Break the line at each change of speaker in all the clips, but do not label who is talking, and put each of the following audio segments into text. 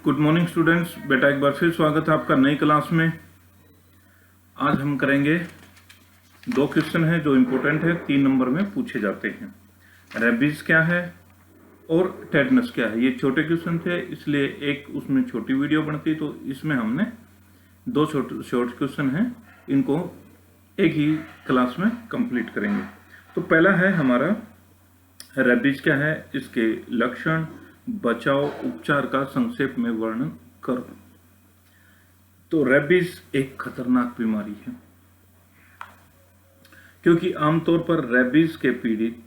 Good morning students, बेटा एक बार फिर स्वागत है आपका नई क्लास में। आज हम करेंगे दो क्वेश्चन हैं जो इम्पोर्टेंट है, 3 नंबर में पूछे जाते हैं। रेबीज क्या है और टेटनस क्या है। ये छोटे क्वेश्चन थे इसलिए एक उसमें छोटी वीडियो बनती, तो इसमें हमने दो शॉर्ट क्वेश्चन हैं, इनको एक ही क्लास में कंप्लीट करेंगे। तो पहला है हमारा रेबीज क्या है, इसके लक्षण, बचाव, उपचार का संक्षेप में वर्णन करो। तो रेबीज एक खतरनाक बीमारी है क्योंकि आमतौर पर रेबीज के पीड़ित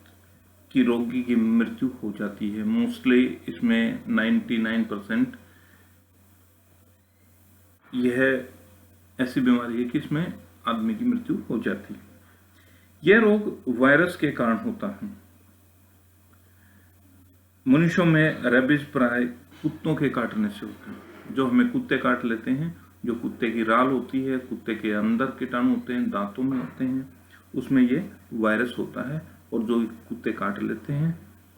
की रोगी की मृत्यु हो जाती है। मोस्टली इसमें 99% यह ऐसी बीमारी है कि इसमें आदमी की मृत्यु हो जाती है। यह रोग वायरस के कारण होता है। मनुष्यों में रेबीज प्राय कुत्तों के काटने से होता है। जो हमें कुत्ते काट लेते हैं, जो कुत्ते की राल होती है, कुत्ते के अंदर कीटाणु होते हैं, दांतों में होते हैं, उसमें ये वायरस होता है और जो कुत्ते काट लेते हैं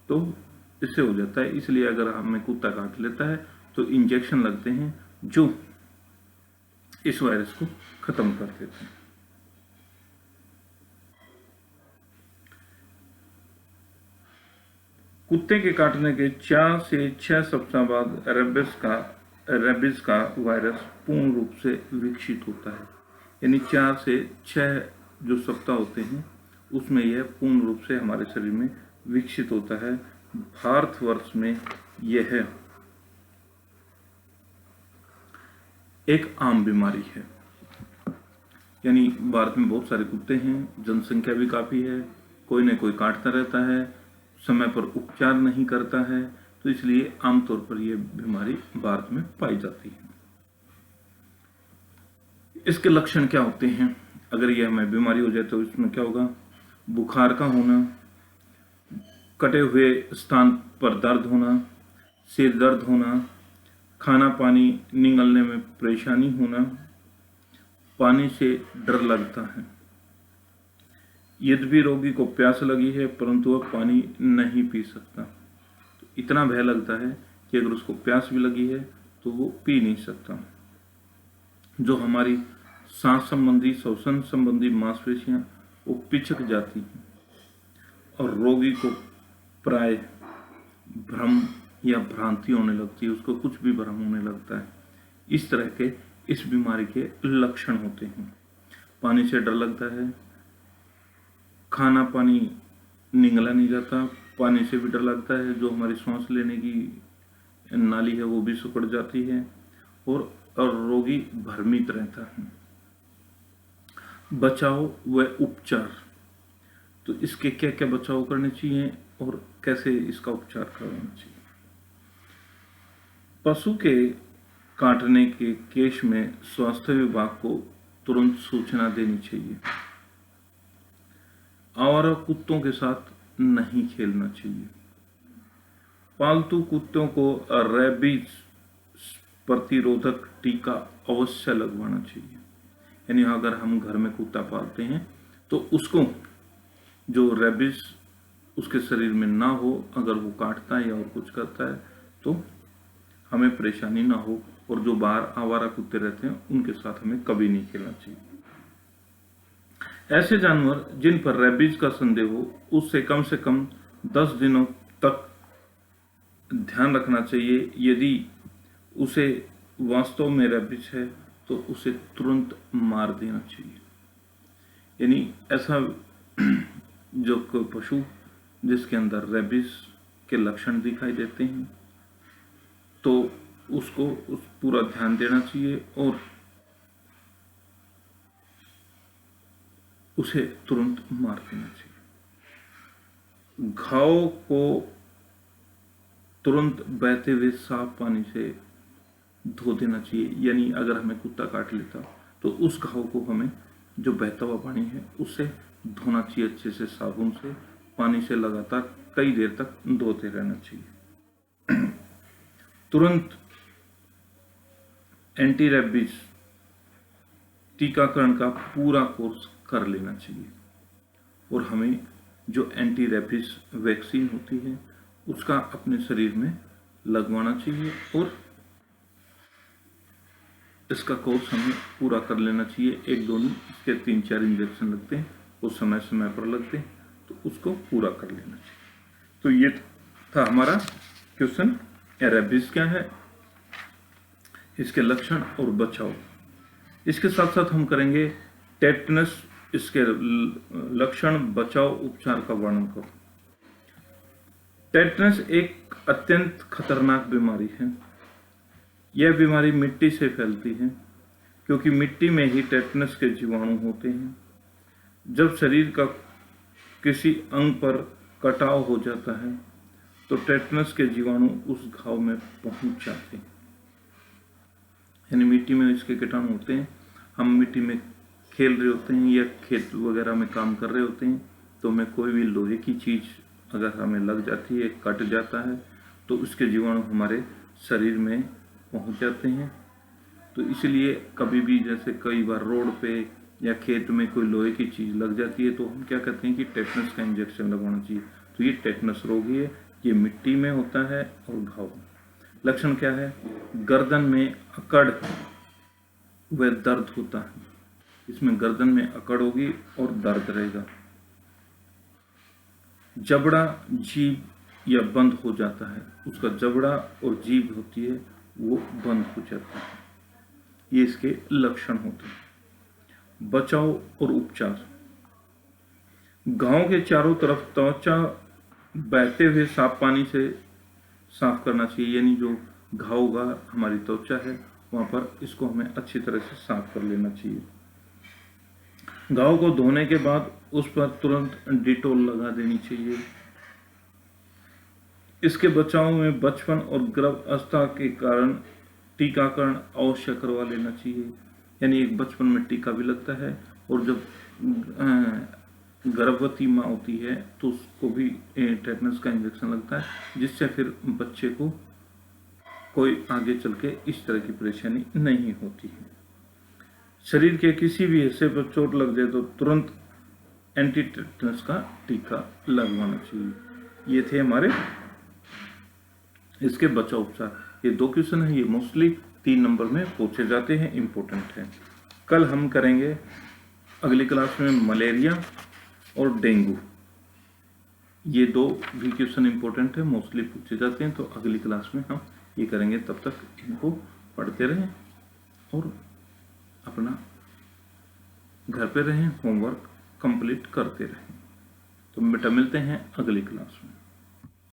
तो इससे हो जाता है। इसलिए अगर हमें कुत्ता काट लेता है तो इंजेक्शन लगते हैं जो इस वायरस को खत्म कर देते हैं। कुत्ते के काटने के 4 से 6 सप्ताह बाद रेबीज का वायरस पूर्ण रूप से विकसित होता है। यानी 4 से 6 जो सप्ताह होते हैं उसमें यह पूर्ण रूप से हमारे शरीर में विकसित होता है। भारतवर्ष में यह एक आम बीमारी है। यानी भारत में बहुत सारे कुत्ते हैं, जनसंख्या भी काफी है, कोई न कोई काटता रहता है, समय पर उपचार नहीं करता है, तो इसलिए आमतौर पर यह बीमारी भारत में पाई जाती है। इसके लक्षण क्या होते हैं? अगर यह हमें बीमारी हो जाए तो इसमें क्या होगा? बुखार का होना, कटे हुए स्थान पर दर्द होना, सिर दर्द होना, खाना पानी निगलने में परेशानी होना, पानी से डर लगता है। यद्यपि रोगी को प्यास लगी है परंतु वह पानी नहीं पी सकता, तो इतना भय लगता है कि अगर उसको प्यास भी लगी है तो वो पी नहीं सकता। जो हमारी सांस संबंधी, श्वसन संबंधी मांसपेशियां वो पिचक जाती हैं और रोगी को प्राय भ्रम या भ्रांति होने लगती है, उसको कुछ भी भ्रम होने लगता है। इस तरह के इस बीमारी के लक्षण होते हैं। पानी से डर लगता है, खाना पानी निगला नहीं जाता, पानी से भी डर लगता है, जो हमारी सांस लेने की नाली है वो भी सिकुड़ जाती है और रोगी भ्रमित रहता है। बचाव व उपचार, तो इसके क्या क्या बचाव करने चाहिए और कैसे इसका उपचार करना चाहिए। पशु के काटने के केस में स्वास्थ्य विभाग को तुरंत सूचना देनी चाहिए। आवारा कुत्तों के साथ नहीं खेलना चाहिए। पालतू कुत्तों को रेबीज प्रतिरोधक टीका अवश्य लगवाना चाहिए। यानी अगर हम घर में कुत्ता पालते हैं तो उसको जो रेबीज उसके शरीर में ना हो, अगर वो काटता है या और कुछ करता है तो हमें परेशानी ना हो, और जो बाहर आवारा कुत्ते रहते हैं उनके साथ हमें कभी नहीं खेलना चाहिए। ऐसे जानवर जिन पर रेबीज का संदेह हो उससे कम 10 दिनों तक ध्यान रखना चाहिए। यदि उसे वास्तव में रेबीज है तो उसे तुरंत मार देना चाहिए। यानी ऐसा जो कोई पशु जिसके अंदर रेबीज के लक्षण दिखाई देते हैं तो उसको पूरा ध्यान देना चाहिए और उसे तुरंत मार देना चाहिए। घाव को तुरंत बहते हुए साफ पानी से धो देना चाहिए। यानी अगर हमें कुत्ता काट लेता तो उस घाव को हमें जो बहता हुआ पानी है उससे धोना चाहिए, अच्छे से साबुन से, पानी से लगातार कई देर तक धोते रहना चाहिए। तुरंत एंटी रेबीज टीकाकरण का पूरा कोर्स कर लेना चाहिए और हमें जो एंटी रेबीज वैक्सीन होती है उसका अपने शरीर में लगवाना चाहिए और इसका कोर्स हमें पूरा कर लेना चाहिए। एक दो नहीं, इसके 3-4 इंजेक्शन लगते हैं, वो समय समय पर लगते हैं, तो उसको पूरा कर लेना चाहिए। तो ये था हमारा क्वेश्चन। रेबीज क्या है, इसके लक्षण और बचाव। इसके साथ साथ हम करेंगे टेटनस, इसके लक्षण, बचाव, उपचार का वर्णन करो। टेटनस एक अत्यंत खतरनाक बीमारी है। यह बीमारी मिट्टी से फैलती है, क्योंकि मिट्टी में ही टेटनस के जीवाणु होते हैं। जब शरीर का किसी अंग पर कटाव हो जाता है तो टेटनस के जीवाणु उस घाव में पहुंच जाते हैं। यानी मिट्टी में इसके कीटाणु होते हैं। हम मिट्टी में खेल रहे होते हैं या खेत वगैरह में काम कर रहे होते हैं, तो हमें कोई भी लोहे की चीज अगर हमें लग जाती है, कट जाता है, तो उसके जीवाणु हमारे शरीर में पहुंच जाते हैं। तो इसलिए कभी भी, जैसे कई बार रोड पे या खेत में कोई लोहे की चीज लग जाती है, तो हम क्या कहते हैं कि टेटनस का इंजेक्शन लगवाना चाहिए। तो ये टेटनस रोग ही है, ये मिट्टी में होता है और घाव। लक्षण क्या है, गर्दन में अकड़ व दर्द होता है। इसमें गर्दन में अकड़ होगी और दर्द रहेगा। जबड़ा, जीभ या बंद हो जाता है, उसका जबड़ा और जीभ होती है वो बंद हो जाता है। ये इसके लक्षण होते हैं। बचाव और उपचार। घाव के चारों तरफ त्वचा बहते हुए साफ पानी से साफ करना चाहिए। यानी जो घाव होगा, हमारी त्वचा है, वहां पर इसको हमें अच्छी तरह से साफ कर लेना चाहिए। घाव को धोने के बाद उस पर तुरंत डिटोल लगा देनी चाहिए। इसके बचाव में बचपन और गर्भावस्था के कारण टीकाकरण अवश्य करवा लेना चाहिए। यानी एक बचपन में टीका भी लगता है, और जब गर्भवती माँ होती है तो उसको भी टेटनस का इंजेक्शन लगता है, जिससे फिर बच्चे को कोई आगे चल के इस तरह की परेशानी नहीं होती है। शरीर के किसी भी हिस्से पर चोट लग जाए तो तुरंत एंटी टेटनस का टीका लगवाना चाहिए। ये थे हमारे इसके बचाव उपचार। ये 2 क्वेश्चन है, ये मोस्टली 3 नंबर में पूछे जाते हैं, इंपॉर्टेंट है। कल हम करेंगे अगली क्लास में मलेरिया और डेंगू। ये 2 भी क्वेश्चन इंपॉर्टेंट है, मोस्टली पूछे जाते हैं, तो अगली क्लास में हम ये करेंगे। तब तक इनको पढ़ते रहें और अपना घर पे रहें, होमवर्क कंप्लीट करते रहें। तो बेटा मिलते हैं अगली क्लास में।